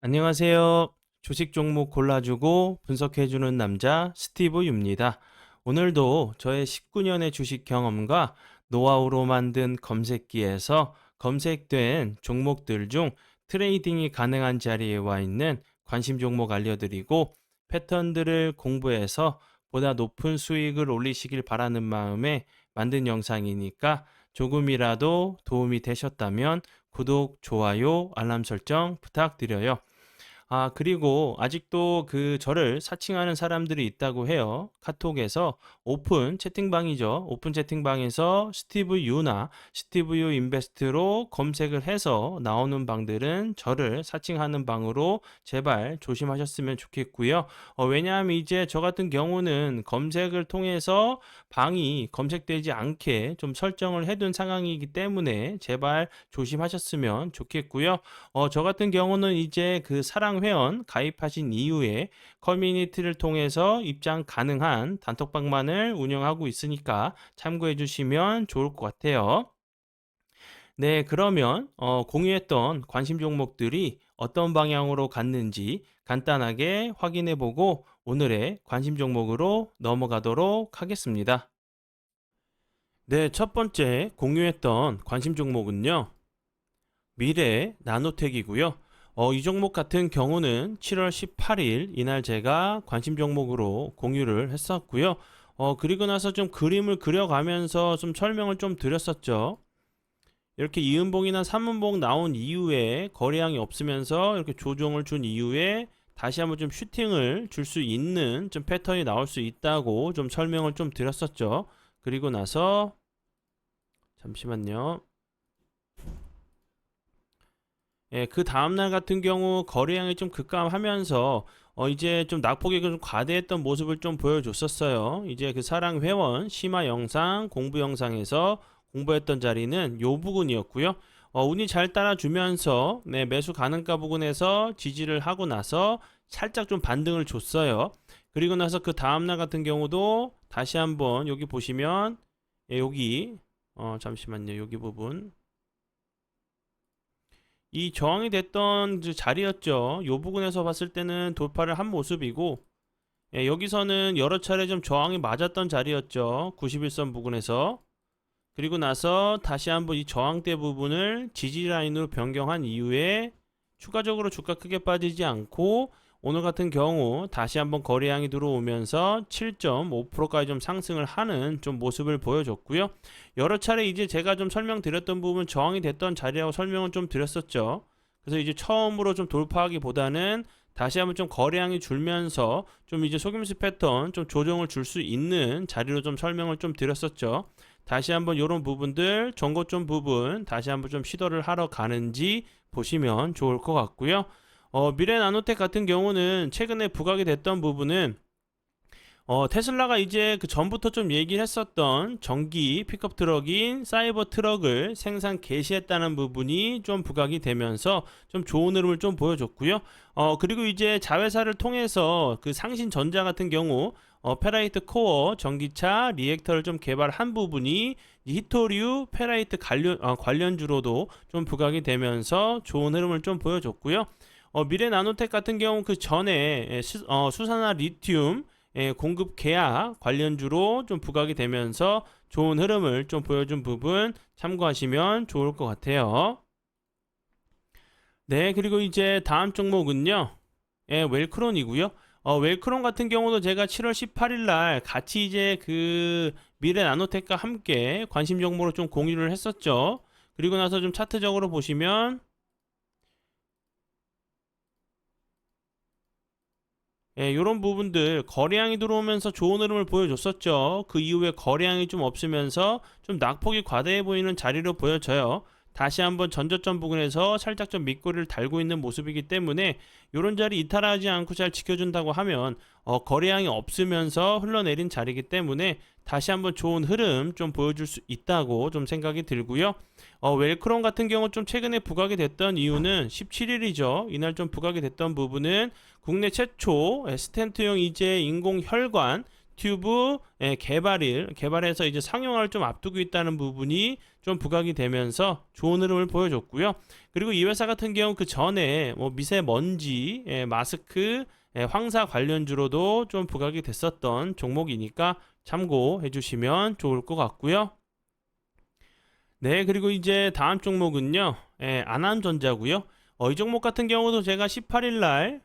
안녕하세요. 주식 종목 골라주고 분석해주는 남자 스티브 유입니다. 오늘도 저의 19년의 주식 경험과 노하우로 만든 검색기에서 검색된 종목들 중 트레이딩이 가능한 자리에 와 있는 관심 종목 알려드리고 패턴들을 공부해서 보다 높은 수익을 올리시길 바라는 마음에 만든 영상이니까 조금이라도 도움이 되셨다면 구독, 좋아요, 알람 설정 부탁드려요. 그리고 아직도 저를 사칭하는 사람들이 있다고 해요. 카톡에서 오픈 채팅방이죠. 오픈 채팅방에서 스티브 유나 스티브 유 인베스트로 검색을 해서 나오는 방들은 저를 사칭하는 방으로 제발 조심하셨으면 좋겠고요. 왜냐하면 이제 저 같은 경우는 검색을 통해서 방이 검색되지 않게 좀 설정을 해둔 상황이기 때문에 제발 조심하셨으면 좋겠고요. 저 같은 경우는 이제 사랑 회원 가입하신 이후에 커뮤니티를 통해서 입장 가능한 단톡방만을 운영하고 있으니까 참고해 주시면 좋을 것 같아요. 네, 그러면 공유했던 관심 종목들이 어떤 방향으로 갔는지 간단하게 확인해 보고 오늘의 관심 종목으로 넘어가도록 하겠습니다. 네, 첫 번째 공유했던 관심 종목은요. 미래 나노텍이고요. 이 종목 같은 경우는 7월 18일 이날 제가 관심 종목으로 공유를 했었고요. 그리고 나서 좀 그림을 그려가면서 좀 설명을 좀 드렸었죠. 이렇게 이음봉이나 삼음봉 나온 이후에 거래량이 없으면서 이렇게 조정을 준 이후에 다시 한번 좀 슈팅을 줄 수 있는 좀 패턴이 나올 수 있다고 좀 설명을 좀 드렸었죠. 그리고 나서 잠시만요. 예, 그 다음날 같은 경우 거래량이 좀 급감하면서 이제 좀 낙폭이 좀 과대했던 모습을 좀 보여줬었어요. 이제 그 사랑 회원 심화 영상 공부 영상에서 공부했던 자리는 요 부분이었고요. 운이 잘 따라주면서 네, 매수 가능가 부근에서 지지를 하고 나서 살짝 좀 반등을 줬어요. 그리고 나서 그 다음날 같은 경우도 다시 한번 여기 보시면 예, 여기 잠시만요. 여기 부분 이 저항이 됐던 자리였죠. 이 부분에서 봤을 때는 돌파를 한 모습이고 예, 여기서는 여러 차례 좀 저항이 맞았던 자리였죠. 91선 부근에서. 그리고 나서 다시 한번 이 저항대 부분을 지지 라인으로 변경한 이후에 추가적으로 주가 크게 빠지지 않고 오늘 같은 경우 다시 한번 거래량이 들어오면서 7.5%까지 좀 상승을 하는 좀 모습을 보여줬고요. 여러 차례 이제 제가 좀 설명드렸던 부분 저항이 됐던 자리라고 설명을 좀 드렸었죠. 그래서 이제 처음으로 좀 돌파하기보다는 다시 한번 좀 거래량이 줄면서 좀 이제 속임수 패턴 좀 조정을 줄 수 있는 자리로 좀 설명을 좀 드렸었죠. 다시 한번 이런 부분들 정고점 부분 다시 한번 좀 시도를 하러 가는지 보시면 좋을 것 같고요. 미래 나노텍 같은 경우는 최근에 부각이 됐던 부분은 테슬라가 이제 그 전부터 좀 얘기를 했었던 전기 픽업 트럭인 사이버 트럭을 생산 개시했다는 부분이 좀 부각이 되면서 좀 좋은 흐름을 좀 보여줬고요. 그리고 이제 자회사를 통해서 그 상신 전자 같은 경우 페라이트 코어 전기차 리액터를 좀 개발한 부분이 히토류 페라이트 관련주로도 좀 부각이 되면서 좋은 흐름을 좀 보여줬고요. 미래 나노텍 같은 경우 그 전에 수산화 리튬 공급 계약 관련주로 좀 부각이 되면서 좋은 흐름을 좀 보여준 부분 참고하시면 좋을 것 같아요. 네, 그리고 이제 다음 종목은요. 웰크론이고요. 웰크론 같은 경우도 제가 7월 18일 날 같이 이제 미래 나노텍과 함께 관심 종목으로 좀 공유를 했었죠. 그리고 나서 좀 차트적으로 보시면 예, 이런 부분들 거래량이 들어오면서 좋은 흐름을 보여줬었죠. 그 이후에 거래량이 좀 없으면서 좀 낙폭이 과대해 보이는 자리로 보여져요. 다시 한번 전저점 부근에서 살짝 좀 밑꼬리를 달고 있는 모습이기 때문에 이런 자리 이탈하지 않고 잘 지켜준다고 하면 거래량이 없으면서 흘러내린 자리이기 때문에 다시 한번 좋은 흐름 좀 보여줄 수 있다고 좀 생각이 들고요. 웰크론 같은 경우 좀 최근에 부각이 됐던 이유는 17일이죠. 이날 좀 부각이 됐던 부분은 국내 최초 스텐트형 이제 인공 혈관 튜브 개발해서 이제 상용화를 좀 앞두고 있다는 부분이 좀 부각이 되면서 좋은 흐름을 보여줬고요. 그리고 이 회사 같은 경우 그 전에 뭐 미세먼지, 마스크, 황사 관련주로도 좀 부각이 됐었던 종목이니까 참고해 주시면 좋을 것 같고요. 네, 그리고 이제 다음 종목은요, 안암전자고요. 이 종목 같은 경우도 제가 18일 날,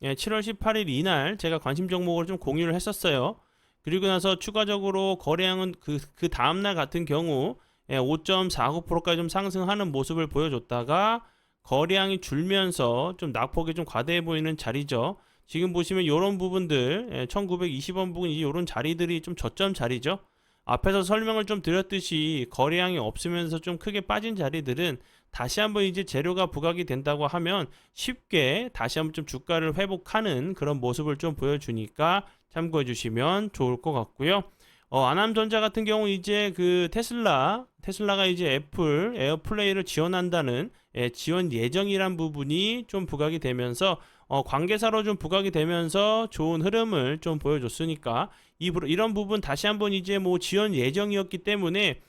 7월 18일 이날 제가 관심 종목을 좀 공유를 했었어요. 그리고 나서 추가적으로 거래량은 그 다음날 같은 경우 5.49%까지 좀 상승하는 모습을 보여줬다가 거래량이 줄면서 좀 낙폭이 좀 과대해 보이는 자리죠. 지금 보시면 이런 부분들 1920원 부근 이런 자리들이 좀 저점 자리죠. 앞에서 설명을 좀 드렸듯이 거래량이 없으면서 좀 크게 빠진 자리들은 다시 한번 이제 재료가 부각이 된다고 하면 쉽게 다시 한번 좀 주가를 회복하는 그런 모습을 좀 보여주니까 참고해 주시면 좋을 것 같고요. 안암전자 같은 경우 이제 그 테슬라가 이제 애플 에어플레이를 지원한다는 지원 예정이란 부분이 좀 부각이 되면서 관계사로 좀 부각이 되면서 좋은 흐름을 좀 보여줬으니까 이런 부분 다시 한번 이제 뭐 지원 예정이었기 때문에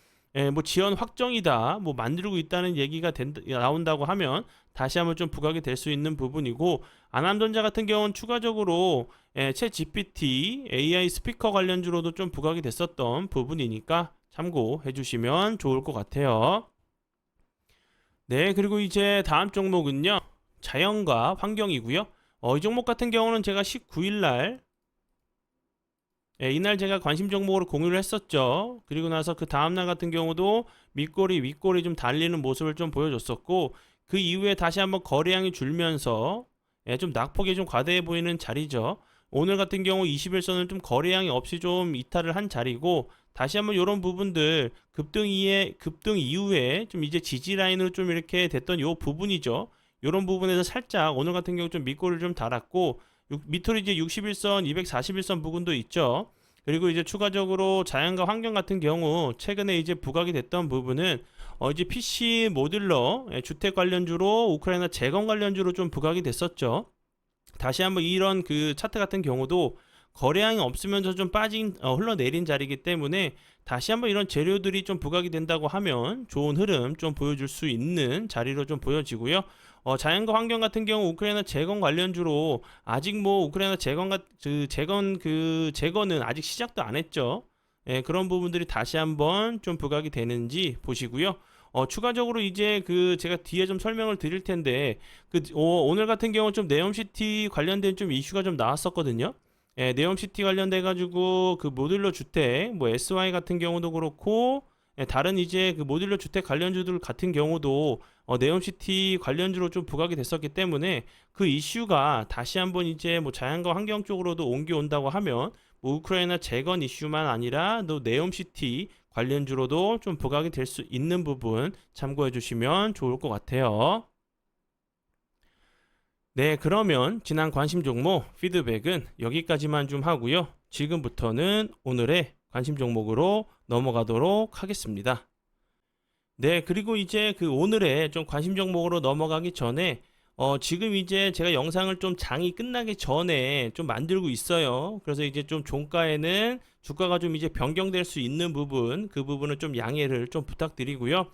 뭐 지원 확정이다 뭐 만들고 있다는 얘기가 나온다고 하면 다시 한번 좀 부각이 될 수 있는 부분이고, 안암전자 같은 경우는 추가적으로 챗 GPT AI 스피커 관련주로도 좀 부각이 됐었던 부분이니까 참고해 주시면 좋을 것 같아요. 네, 그리고 이제 다음 종목은요, 자연과 환경이고요. 이 종목 같은 경우는 제가 19일 날 이날 제가 관심 종목으로 공유를 했었죠. 그리고 나서 그 다음날 같은 경우도 밑꼬리 윗꼬리 좀 달리는 모습을 좀 보여줬었고, 그 이후에 다시 한번 거래량이 줄면서 좀 낙폭이 좀 과대해 보이는 자리죠. 오늘 같은 경우 21선은 좀 거래량이 없이 좀 이탈을 한 자리고, 다시 한번 이런 부분들 급등 이후에 좀 이제 지지 라인으로 좀 이렇게 됐던 요 부분이죠. 이런 부분에서 살짝 오늘 같은 경우 좀 밑꼬리를 좀 달았고, 밑으로 이제 61선, 241선 부분도 있죠. 그리고 이제 추가적으로 자연과 환경 같은 경우 최근에 이제 부각이 됐던 부분은 이제 PC 모듈러 주택 관련주로 우크라이나 재건 관련주로 좀 부각이 됐었죠. 다시 한번 이런 그 차트 같은 경우도 거래량이 없으면서 좀 흘러내린 자리이기 때문에 다시 한번 이런 재료들이 좀 부각이 된다고 하면 좋은 흐름 좀 보여줄 수 있는 자리로 좀 보여지고요. 자연과 환경 같은 경우 우크라이나 재건 관련주로 아직 뭐 우크라이나 재건은 아직 시작도 안 했죠. 그런 부분들이 다시 한번 좀 부각이 되는지 보시고요. 추가적으로 이제 그 제가 뒤에 좀 설명을 드릴 텐데 오늘 같은 경우 좀 네옴시티 관련된 좀 이슈가 좀 나왔었거든요. 네옴시티 관련돼 가지고 그 모듈러 주택 뭐 SY 같은 경우도 그렇고 다른 이제 그 모듈러 주택 관련주들 같은 경우도 네옴시티 관련주로 좀 부각이 됐었기 때문에 그 이슈가 다시 한번 이제 뭐 자연과 환경 쪽으로도 옮겨온다고 하면 뭐 우크라이나 재건 이슈만 아니라 또 네옴시티 관련주로도 좀 부각이 될 수 있는 부분 참고해 주시면 좋을 것 같아요. 네, 그러면 지난 관심 종목 피드백은 여기까지만 좀 하고요. 지금부터는 오늘의 관심 종목으로 넘어가도록 하겠습니다. 네, 그리고 이제 그 오늘의 좀 관심 종목으로 넘어가기 전에 지금 이제 제가 영상을 좀 장이 끝나기 전에 좀 만들고 있어요. 그래서 이제 좀 종가에는 주가가 좀 이제 변경될 수 있는 부분, 그 부분은 좀 양해를 좀 부탁드리고요.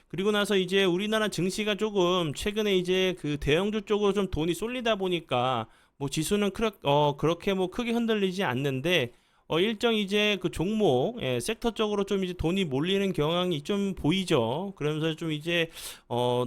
그리고 나서 이제 우리나라 증시가 조금 최근에 이제 그 대형주 쪽으로 좀 돈이 쏠리다 보니까 뭐 지수는 그렇게 뭐 크게 흔들리지 않는데 일정 이제 그 종목 섹터적으로 좀 이제 돈이 몰리는 경향이 좀 보이죠. 그러면서 좀 이제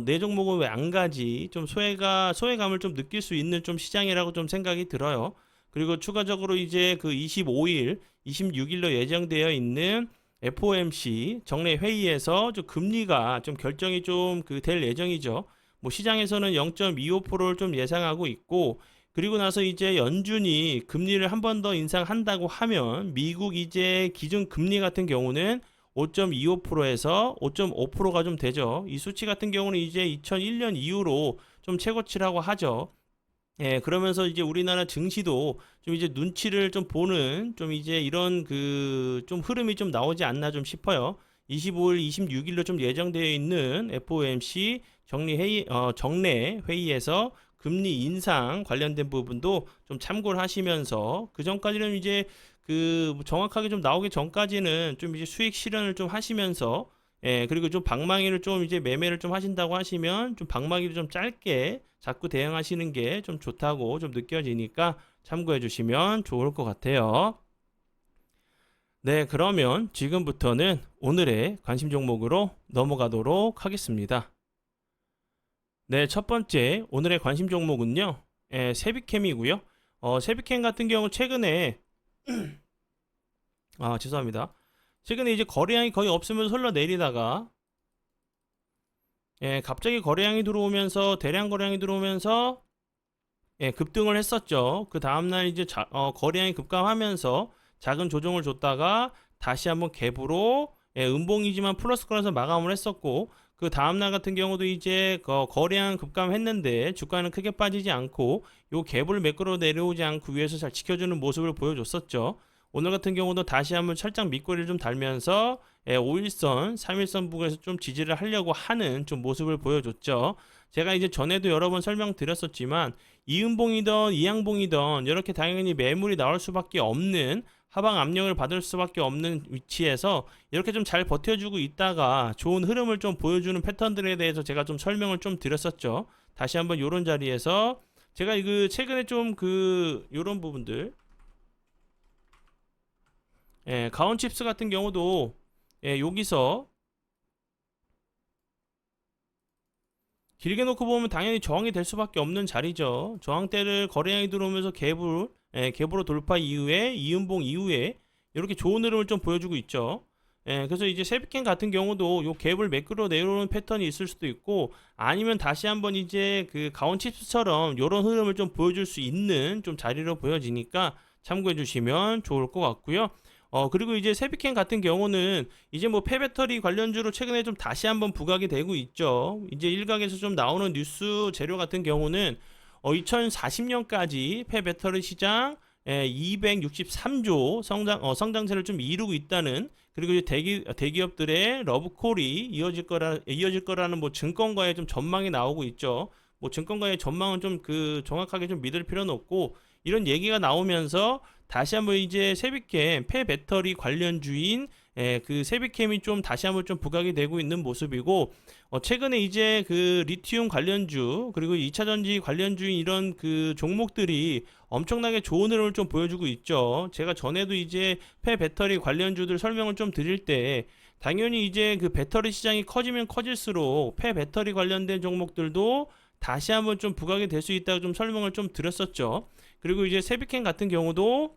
내 종목은 왜 안 가지? 좀 소외감을 좀 느낄 수 있는 좀 시장이라고 좀 생각이 들어요. 그리고 추가적으로 이제 그 25일, 26일로 예정되어 있는 FOMC 정례 회의에서 좀 금리가 좀 결정이 좀 그 될 예정이죠. 뭐 시장에서는 0.25%를 좀 예상하고 있고, 그리고 나서 이제 연준이 금리를 한 번 더 인상한다고 하면 미국 이제 기준 금리 같은 경우는 5.25%에서 5.5%가 좀 되죠. 이 수치 같은 경우는 이제 2001년 이후로 좀 최고치라고 하죠. 그러면서 이제 우리나라 증시도 좀 이제 눈치를 좀 보는 좀 이제 이런 그 좀 흐름이 좀 나오지 않나 좀 싶어요. 25일, 26일로 좀 예정되어 있는 FOMC 정례 회의에서 금리 인상 관련된 부분도 좀 참고를 하시면서 그 전까지는 이제 그 정확하게 좀 나오기 전까지는 좀 이제 수익 실현을 좀 하시면서 그리고 좀 방망이를 좀 이제 매매를 좀 하신다고 하시면 좀 방망이를 좀 짧게 자꾸 대응하시는 게 좀 좋다고 좀 느껴지니까 참고해 주시면 좋을 것 같아요. 네, 그러면 지금부터는 오늘의 관심 종목으로 넘어가도록 하겠습니다. 네, 첫 번째 오늘의 관심 종목은요. 세비캠이고요. 세비캠 같은 경우 최근에 죄송합니다. 최근에 이제 거래량이 거의 없으면서 흘러내리다가 갑자기 거래량이 들어오면서 대량 거래량이 들어오면서 급등을 했었죠. 그 다음날 이제 거래량이 급감하면서 작은 조정을 줬다가 다시 한번 갭으로 음봉이지만 플러스 권에서 마감을 했었고, 그 다음날 같은 경우도 이제 거래량 급감했는데 주가는 크게 빠지지 않고 요 갭을 매끄러 내려오지 않고 위에서 잘 지켜주는 모습을 보여줬었죠. 오늘 같은 경우도 다시 한번 살짝 밑꼬리를 좀 달면서 5일선, 3일선 부근에서 좀 지지를 하려고 하는 좀 모습을 보여줬죠. 제가 이제 전에도 여러 번 설명드렸었지만 이음봉이든 이양봉이든 이렇게 당연히 매물이 나올 수밖에 없는, 하방 압력을 받을 수밖에 없는 위치에서 이렇게 좀 잘 버텨주고 있다가 좋은 흐름을 좀 보여주는 패턴들에 대해서 제가 좀 설명을 좀 드렸었죠. 다시 한번 요런 자리에서 제가 그 최근에 좀 요런 부분들, 가온칩스 같은 경우도 여기서 길게 놓고 보면 당연히 저항이 될 수밖에 없는 자리죠. 저항대를 거래량이 들어오면서 갭으로 돌파 이후에 이음봉 이후에 이렇게 좋은 흐름을 좀 보여주고 있죠. 그래서 이제 세비캠 같은 경우도 요 갭을 매끄러 내려오는 패턴이 있을 수도 있고, 아니면 다시 한번 이제 그 가온칩스처럼 요런 흐름을 좀 보여줄 수 있는 좀 자리로 보여지니까 참고해 주시면 좋을 것 같고요. 그리고 이제 세비캠 같은 경우는 이제 뭐 폐배터리 관련주로 최근에 좀 다시 한번 부각이 되고 있죠. 이제 일각에서 좀 나오는 뉴스 재료 같은 경우는 2040년까지 폐배터리 시장 263조 성장세를 좀 이루고 있다는, 그리고 이제 대기업들의 러브콜이 이어질 거라는 뭐 증권가의 좀 전망이 나오고 있죠. 뭐 증권가의 전망은 좀 정확하게 좀 믿을 필요는 없고, 이런 얘기가 나오면서 다시 한번 이제 세비캠 폐배터리 관련주인 그 세비캠이 좀 다시 한번 좀 부각이 되고 있는 모습이고, 최근에 이제 그 리튬 관련주 그리고 2차전지 관련주인 이런 그 종목들이 엄청나게 좋은 흐름을 좀 보여주고 있죠. 제가 전에도 이제 폐배터리 관련주들 설명을 좀 드릴 때 당연히 이제 그 배터리 시장이 커지면 커질수록 폐배터리 관련된 종목들도 다시 한번 좀 부각이 될 수 있다고 좀 설명을 좀 드렸었죠. 그리고 이제 세비캠 같은 경우도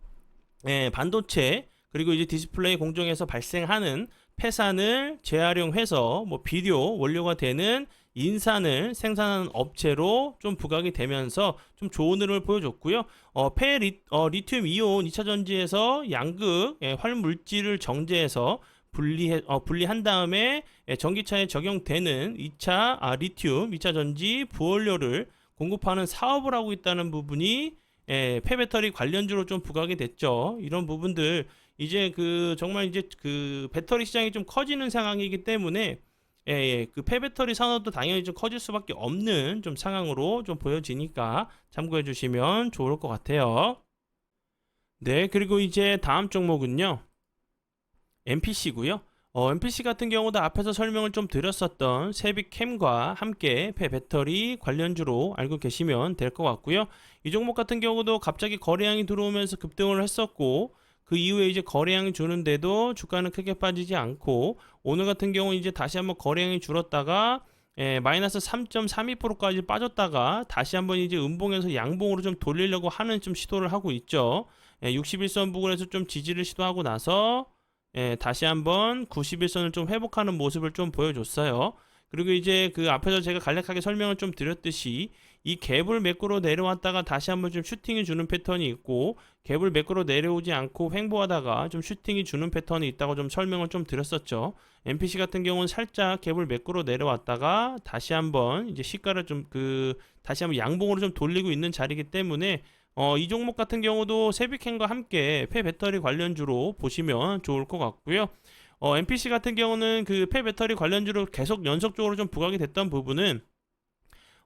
반도체 그리고 이제 디스플레이 공정에서 발생하는 폐산을 재활용해서 뭐 비료 원료가 되는 인산을 생산하는 업체로 좀 부각이 되면서 좀 좋은 흐름을 보여줬고요. 리튬 이온 2차 전지에서 양극 활물질을 정제해서 분리한 다음에 전기차에 적용되는 리튬 2차 전지 부원료를 공급하는 사업을 하고 있다는 부분이 폐배터리 관련주로 좀 부각이 됐죠. 이런 부분들 이제 정말 이제 배터리 시장이 좀 커지는 상황이기 때문에 그 폐배터리 산업도 당연히 좀 커질 수밖에 없는 좀 상황으로 좀 보여지니까 참고해 주시면 좋을 것 같아요. 네, 그리고 이제 다음 종목은요. MPC고요. MPC 같은 경우도 앞에서 설명을 좀 드렸었던 세비캠과 함께 폐배터리 관련주로 알고 계시면 될 것 같고요. 이 종목 같은 경우도 갑자기 거래량이 들어오면서 급등을 했었고, 그 이후에 이제 거래량이 주는데도 주가는 크게 빠지지 않고, 오늘 같은 경우 이제 다시 한번 거래량이 줄었다가 마이너스 3.32%까지 빠졌다가 다시 한번 이제 음봉에서 양봉으로 좀 돌리려고 하는 좀 시도를 하고 있죠. 61선 부근에서 좀 지지를 시도하고 나서 다시 한번 91선을 좀 회복하는 모습을 좀 보여줬어요. 그리고 이제 앞에서 제가 간략하게 설명을 좀 드렸듯이 이 갭을 매꾸로 내려왔다가 다시 한번 좀 슈팅이 주는 패턴이 있고, 갭을 매꾸로 내려오지 않고 횡보하다가 좀 슈팅이 주는 패턴이 있다고 좀 설명을 좀 드렸었죠. MPC 같은 경우는 살짝 갭을 매꾸로 내려왔다가 다시 한번 이제 시가를 좀 다시 한번 양봉으로 좀 돌리고 있는 자리이기 때문에 이 종목 같은 경우도 세비캠과 함께 폐배터리 관련주로 보시면 좋을 것 같고요. MPC 같은 경우는 폐배터리 관련주로 계속 연속적으로 좀 부각이 됐던 부분은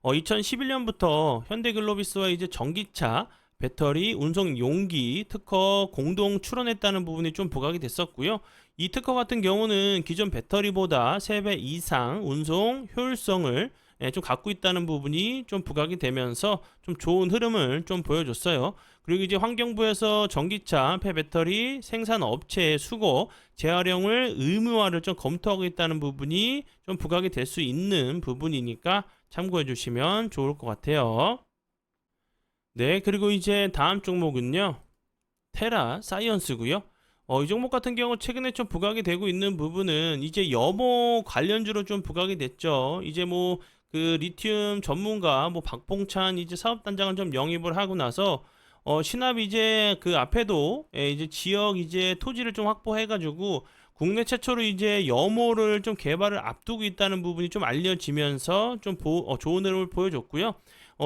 2011년부터 현대글로비스와 이제 전기차 배터리, 운송 용기, 특허 공동 출원했다는 부분이 좀 부각이 됐었고요. 이 특허 같은 경우는 기존 배터리보다 3배 이상 운송 효율성을 좀 갖고 있다는 부분이 좀 부각이 되면서 좀 좋은 흐름을 좀 보여줬어요. 그리고 이제 환경부에서 전기차, 폐배터리 생산 업체의 수거, 재활용을 의무화를 좀 검토하고 있다는 부분이 좀 부각이 될 수 있는 부분이니까 참고해 주시면 좋을 것 같아요. 네, 그리고 이제 다음 종목은요. 테라 사이언스고요. 이 종목 같은 경우 최근에 좀 부각이 되고 있는 부분은 이제 염호 관련주로 좀 부각이 됐죠. 이제 뭐 그 리튬 전문가 뭐 박봉찬 이제 사업단장을 좀 영입을 하고 나서 신압 이제 그 앞에도 이제 지역 이제 토지를 좀 확보해가지고 국내 최초로 이제 염호를 좀 개발을 앞두고 있다는 부분이 좀 알려지면서 좀 좋은 흐름을 보여줬고요.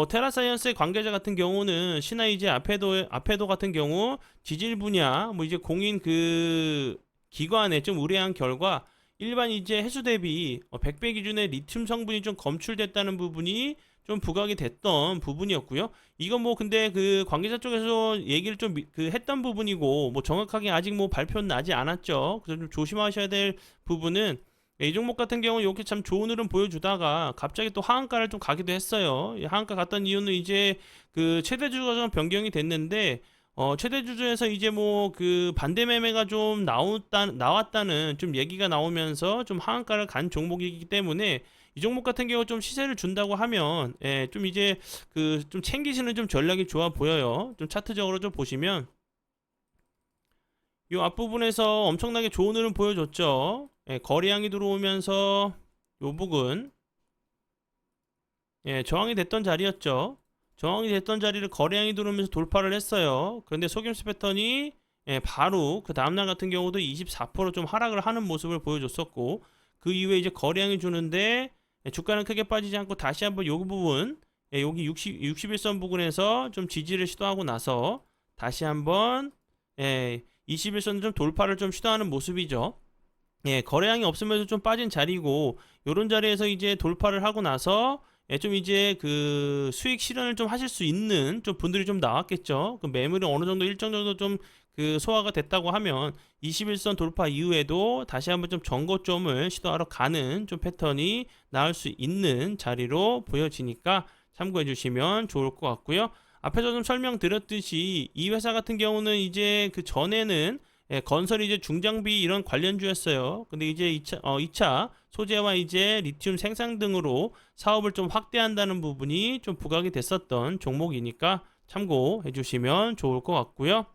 테라사이언스의 관계자 같은 경우는 신화 이제 앞에도 같은 경우 지질 분야 뭐 이제 공인 그 기관에 좀 의뢰한 결과 일반 이제 해수 대비 100배 기준의 리튬 성분이 좀 검출됐다는 부분이 좀 부각이 됐던 부분이었고요. 이건 뭐 근데 그 관계자 쪽에서 얘기를 좀 그 했던 부분이고 뭐 정확하게 아직 뭐 발표는 나지 않았죠. 그래서 좀 조심하셔야 될 부분은 이 종목 같은 경우 이렇게 참 좋은 흐름 보여주다가 갑자기 또 하한가를 좀 가기도 했어요. 이 하한가 갔던 이유는 이제 그 최대 주주가 좀 변경이 됐는데 최대 주주에서 이제 뭐 그 반대 매매가 좀 나왔다는 좀 얘기가 나오면서 좀 하한가를 간 종목이기 때문에 이 종목 같은 경우 좀 시세를 준다고 하면 좀 이제 그 좀 챙기시는 좀 전략이 좋아 보여요. 좀 차트적으로 좀 보시면 이 앞부분에서 엄청나게 좋은 흐름 보여줬죠. 거래량이 들어오면서 요 부분 저항이 됐던 자리였죠. 저항이 됐던 자리를 거래량이 들어오면서 돌파를 했어요. 그런데 속임수 패턴이 바로 그 다음날 같은 경우도 24%좀 하락을 하는 모습을 보여줬었고 그 이후에 이제 거래량이 주는데 주가는 크게 빠지지 않고 다시 한번 요 부분 여기 61선 부근에서 좀 지지를 시도하고 나서 다시 한번 21선을 좀 돌파를 좀 시도하는 모습이죠. 거래량이 없으면서 좀 빠진 자리고 요런 자리에서 이제 돌파를 하고 나서 좀 이제 그 수익 실현을 좀 하실 수 있는 좀 분들이 좀 나왔겠죠. 그 매물이 어느 정도 일정 정도 좀 그 소화가 됐다고 하면 21선 돌파 이후에도 다시 한번 좀 전고점을 시도하러 가는 좀 패턴이 나올 수 있는 자리로 보여지니까 참고해 주시면 좋을 것 같고요. 앞에서 좀 설명드렸듯이 이 회사 같은 경우는 이제 그 전에는 건설 이제 중장비 이런 관련주였어요. 근데 이제 2차 소재와 이제 리튬 생산 등으로 사업을 좀 확대한다는 부분이 좀 부각이 됐었던 종목이니까 참고해 주시면 좋을 것 같고요.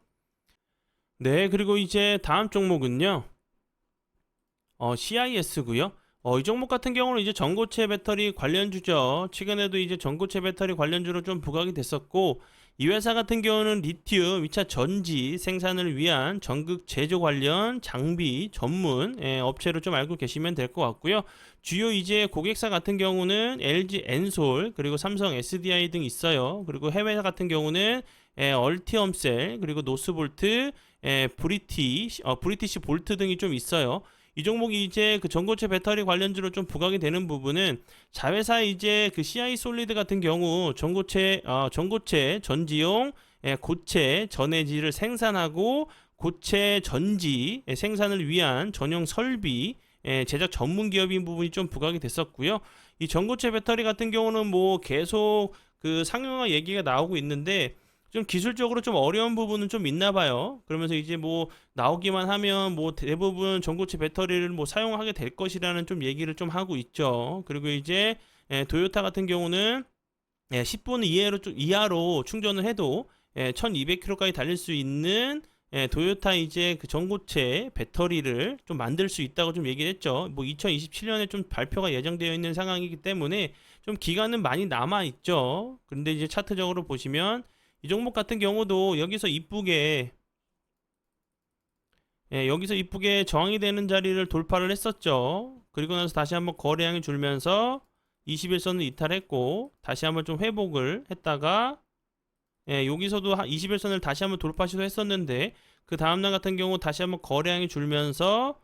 네, 그리고 이제 다음 종목은요. CIS고요. 이 종목 같은 경우는 이제 전고체 배터리 관련주죠. 최근에도 이제 전고체 배터리 관련주로 좀 부각이 됐었고, 이 회사 같은 경우는 리튬 2차 전지 생산을 위한 전극 제조 관련 장비 전문 업체로 좀 알고 계시면 될 것 같고요. 주요 이제 고객사 같은 경우는 LG 엔솔 그리고 삼성 SDI 등 있어요. 그리고 해외 같은 경우는 얼티엄셀 그리고 노스볼트 브리티시 볼트 등이 좀 있어요. 이 종목이 이제 그 전고체 배터리 관련주로 좀 부각이 되는 부분은 자회사 이제 그 CI 솔리드 같은 경우 전고체 전지용 고체 전해지를 생산하고 고체 전지 생산을 위한 전용 설비 제작 전문 기업인 부분이 좀 부각이 됐었고요. 이 전고체 배터리 같은 경우는 뭐 계속 그 상용화 얘기가 나오고 있는데 좀 기술적으로 좀 어려운 부분은 좀 있나 봐요. 그러면서 이제 뭐 나오기만 하면 뭐 대부분 전고체 배터리를 뭐 사용하게 될 것이라는 좀 얘기를 좀 하고 있죠. 그리고 이제 도요타 같은 경우는 10분 이하로 충전을 해도 1200km까지 달릴 수 있는 도요타 이제 그 전고체 배터리를 좀 만들 수 있다고 좀 얘기를 했죠. 뭐 2027년에 좀 발표가 예정되어 있는 상황이기 때문에 좀 기간은 많이 남아 있죠. 그런데 이제 차트적으로 보시면 이 종목 같은 경우도 여기서 이쁘게 저항이 되는 자리를 돌파를 했었죠. 그리고 나서 다시 한번 거래량이 줄면서 21선을 이탈했고 다시 한번 좀 회복을 했다가 여기서도 21선을 다시 한번 돌파 시도했었는데 그 다음날 같은 경우 다시 한번 거래량이 줄면서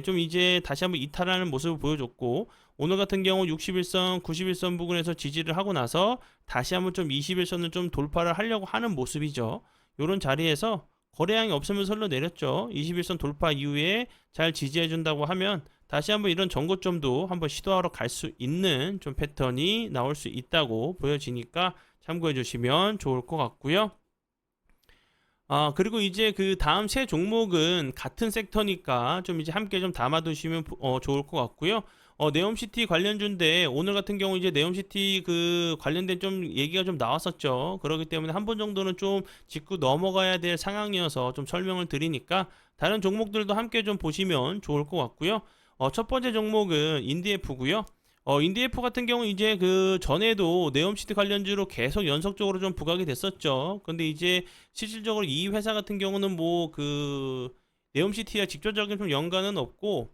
좀 이제 다시 한번 이탈하는 모습을 보여줬고, 오늘 같은 경우 61선, 91선 부근에서 지지를 하고 나서 다시 한번 좀 21선을 좀 돌파를 하려고 하는 모습이죠. 요런 자리에서 거래량이 없으면서 흘러내렸죠. 21선 돌파 이후에 잘 지지해준다고 하면 다시 한번 이런 전고점도 한번 시도하러 갈 수 있는 좀 패턴이 나올 수 있다고 보여지니까 참고해 주시면 좋을 것 같고요. 그리고 이제 그 다음 세 종목은 같은 섹터니까 좀 이제 함께 좀 담아두시면 좋을 것 같고요. 네옴시티 관련주인데 오늘 같은 경우 이제 네옴시티 그 관련된 좀 얘기가 좀 나왔었죠. 그렇기 때문에 한 번 정도는 좀 짚고 넘어가야 될 상황이어서 좀 설명을 드리니까 다른 종목들도 함께 좀 보시면 좋을 것 같고요. 첫 번째 종목은 인디에프고요. 인디에프 같은 경우 이제 그 전에도 네옴시티 관련주로 계속 연속적으로 좀 부각이 됐었죠. 근데 이제 실질적으로 이 회사 같은 경우는 뭐 그 네옴시티와 직접적인 좀 연관은 없고,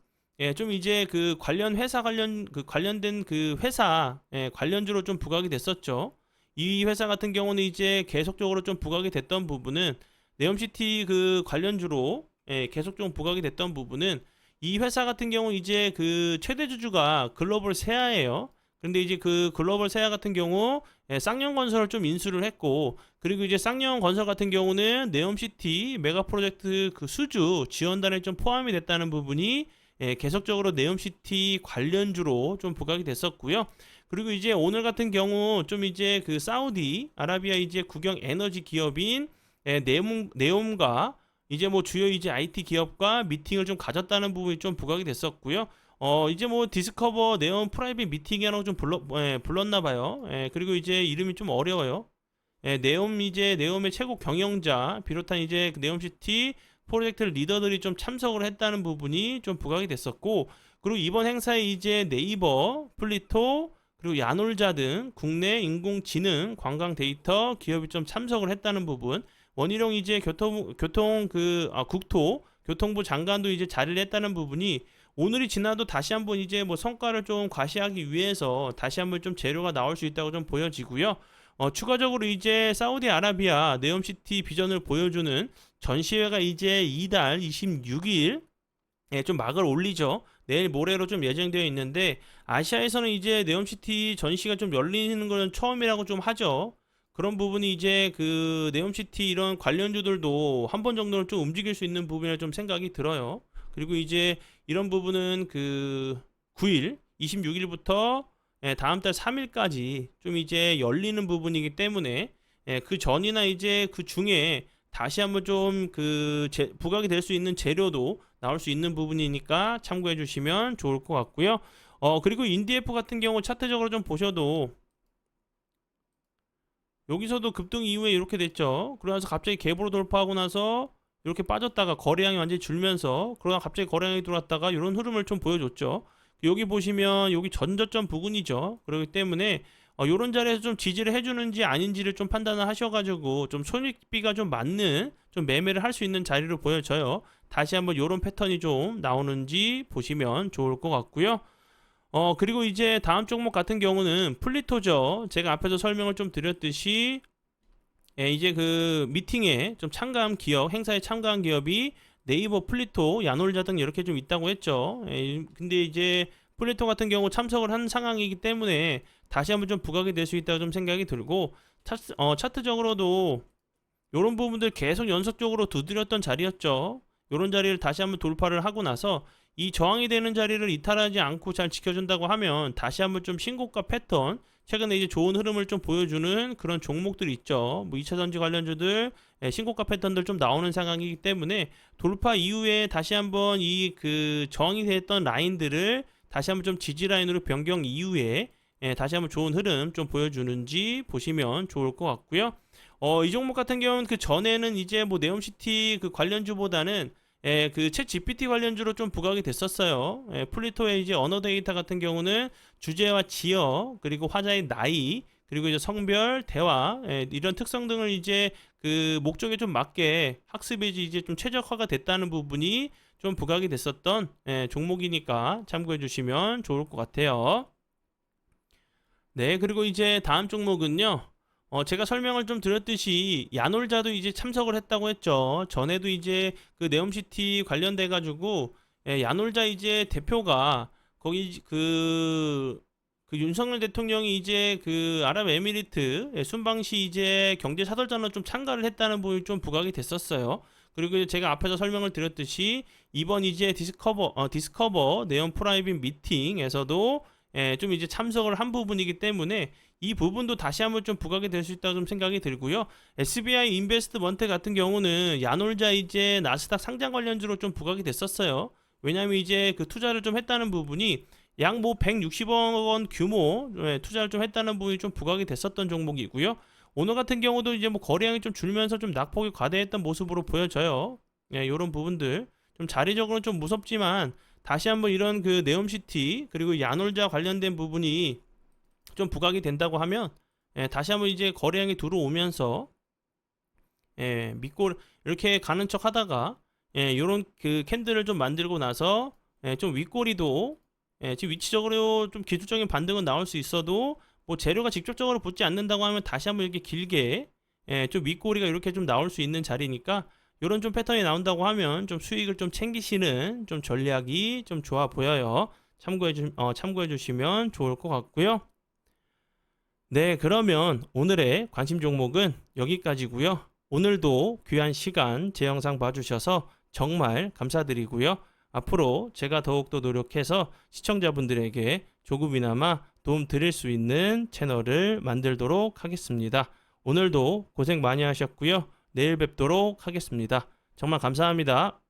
좀 이제 그 관련 회사 관련된 그 회사 관련주로 좀 부각이 됐었죠. 이 회사 같은 경우는 이제 계속적으로 좀 부각이 됐던 부분은 네옴시티 그 관련주로 계속 좀 부각이 됐던 부분은 이 회사 같은 경우 이제 그 최대 주주가 글로벌 세아예요. 그런데 이제 그 글로벌 세아 같은 경우 쌍용건설을 좀 인수를 했고, 그리고 이제 쌍용건설 같은 경우는 네옴시티 메가 프로젝트 그 수주 지원단에 좀 포함이 됐다는 부분이 계속적으로 네옴시티 관련주로 좀 부각이 됐었고요. 그리고 이제 오늘 같은 경우 좀 이제 그 사우디 아라비아 이제 국영 에너지 기업인 네옴과 이제 뭐 주요 이제 IT 기업과 미팅을 좀 가졌다는 부분이 좀 부각이 됐었고요. 이제 뭐 디스커버 네옴 프라이빗 미팅이라고 좀 불렀나 봐요. 그리고 이제 이름이 좀 어려워요. 네옴 이제 네옴의 최고 경영자 비롯한 이제 그 네옴시티 프로젝트 리더들이 좀 참석을 했다는 부분이 좀 부각이 됐었고, 그리고 이번 행사에 이제 네이버, 플리토, 그리고 야놀자 등 국내 인공지능 관광 데이터 기업이 좀 참석을 했다는 부분, 원희룡 이제 국토 교통부 장관도 이제 자리를 했다는 부분이 오늘이 지나도 다시 한번 이제 뭐 성과를 좀 과시하기 위해서 다시 한번 좀 재료가 나올 수 있다고 좀 보여지고요. 추가적으로 이제 사우디아라비아 네옴시티 비전을 보여주는 전시회가 이제 이달 26일 좀 막을 올리죠. 내일 모레로 좀 예정되어 있는데 아시아에서는 이제 네옴시티 전시가 좀 열리는 건 처음이라고 좀 하죠. 그런 부분이 이제 그 네옴시티 이런 관련주들도 한 번 정도는 좀 움직일 수 있는 부분이라 좀 생각이 들어요. 그리고 이제 이런 부분은 그 9일, 26일부터 다음 달 3일까지 좀 이제 열리는 부분이기 때문에 그 전이나 이제 그 중에 다시 한번 좀 그 부각이 될 수 있는 재료도 나올 수 있는 부분이니까 참고해 주시면 좋을 것 같고요. 그리고 인디에프 같은 경우 차트적으로 좀 보셔도 여기서도 급등 이후에 이렇게 됐죠. 그러면서 갑자기 갭으로 돌파하고 나서 이렇게 빠졌다가 거래량이 완전히 줄면서 그러다 갑자기 거래량이 들어왔다가 이런 흐름을 좀 보여줬죠. 여기 보시면 여기 전저점 부근이죠. 그렇기 때문에 이런 자리에서 좀 지지를 해주는지 아닌지를 좀 판단을 하셔가지고 좀 손익비가 좀 맞는 좀 매매를 할 수 있는 자리로 보여져요. 다시 한번 이런 패턴이 좀 나오는지 보시면 좋을 것 같고요. 그리고 이제 다음 종목 같은 경우는 플리토죠. 제가 앞에서 설명을 좀 드렸듯이 이제 그 미팅에 좀 참가한 기업, 행사에 참가한 기업이 네이버, 플리토, 야놀자 등 이렇게 좀 있다고 했죠. 근데 이제 플리토 같은 경우 참석을 한 상황이기 때문에 다시 한번 좀 부각이 될 수 있다고 좀 생각이 들고, 차트적으로도 이런 부분들 계속 연속적으로 두드렸던 자리였죠. 이런 자리를 다시 한번 돌파를 하고 나서 이 저항이 되는 자리를 이탈하지 않고 잘 지켜준다고 하면 다시 한번 좀 신고가 패턴, 최근에 이제 좋은 흐름을 좀 보여주는 그런 종목들이 있죠. 뭐 2차전지 관련주들 신고가 패턴들 좀 나오는 상황이기 때문에 돌파 이후에 다시 한번 이 그 저항이 됐던 라인들을 다시 한번 좀 지지 라인으로 변경 이후에 다시 한번 좋은 흐름 좀 보여주는지 보시면 좋을 것 같고요. 이 종목 같은 경우는 그 전에는 이제 뭐 네옴시티 그 관련주보다는 그 챗 GPT 관련주로 좀 부각이 됐었어요. 플리토의 이제 언어 데이터 같은 경우는 주제와 지역, 그리고 화자의 나이, 그리고 이제 성별, 대화, 이런 특성 등을 이제 그 목적에 좀 맞게 학습이 이제 좀 최적화가 됐다는 부분이 좀 부각이 됐었던 종목이니까 참고해 주시면 좋을 것 같아요. 네, 그리고 이제 다음 종목은요. 제가 설명을 좀 드렸듯이 야놀자도 이제 참석을 했다고 했죠. 전에도 이제 그 네옴시티 관련돼 가지고 야놀자 이제 대표가 거기 그 윤석열 대통령이 이제 그 아랍에미리트 순방시 이제 경제 사절단으로 좀 참가를 했다는 부분이 좀 부각이 됐었어요. 그리고 제가 앞에서 설명을 드렸듯이 이번 이제 디스커버 네온 프라이빗 미팅에서도 좀 이제 참석을 한 부분이기 때문에 이 부분도 다시 한번 좀 부각이 될 수 있다고 좀 생각이 들고요. SBI 인베스트먼트 같은 경우는 야놀자 이제 나스닥 상장 관련주로 좀 부각이 됐었어요. 왜냐하면 이제 그 투자를 좀 했다는 부분이 약 뭐 160억 원 규모 투자를 좀 했다는 부분이 좀 부각이 됐었던 종목이고요. 오늘 같은 경우도 이제 뭐 거래량이 좀 줄면서 좀 낙폭이 과대했던 모습으로 보여져요. 이런 부분들 좀 자리적으로는 좀 무섭지만 다시 한번 이런 그 네옴시티 그리고 야놀자 관련된 부분이 좀 부각이 된다고 하면 다시 한번 이제 거래량이 들어오면서 밑골 이렇게 가는 척 하다가 이런 그 캔들을 좀 만들고 나서 좀 윗꼬리도 지금 위치적으로 좀 기술적인 반등은 나올 수 있어도 뭐 재료가 직접적으로 붙지 않는다고 하면 다시 한번 이렇게 길게 좀 윗꼬리가 이렇게 좀 나올 수 있는 자리니까 이런 좀 패턴이 나온다고 하면 좀 수익을 좀 챙기시는 좀 전략이 좀 좋아 보여요. 참고해 주시면 좋을 것 같고요. 네, 그러면 오늘의 관심 종목은 여기까지고요. 오늘도 귀한 시간 제 영상 봐주셔서 정말 감사드리고요. 앞으로 제가 더욱더 노력해서 시청자분들에게 조금이나마 도움 드릴 수 있는 채널을 만들도록 하겠습니다. 오늘도 고생 많이 하셨고요. 내일 뵙도록 하겠습니다. 정말 감사합니다.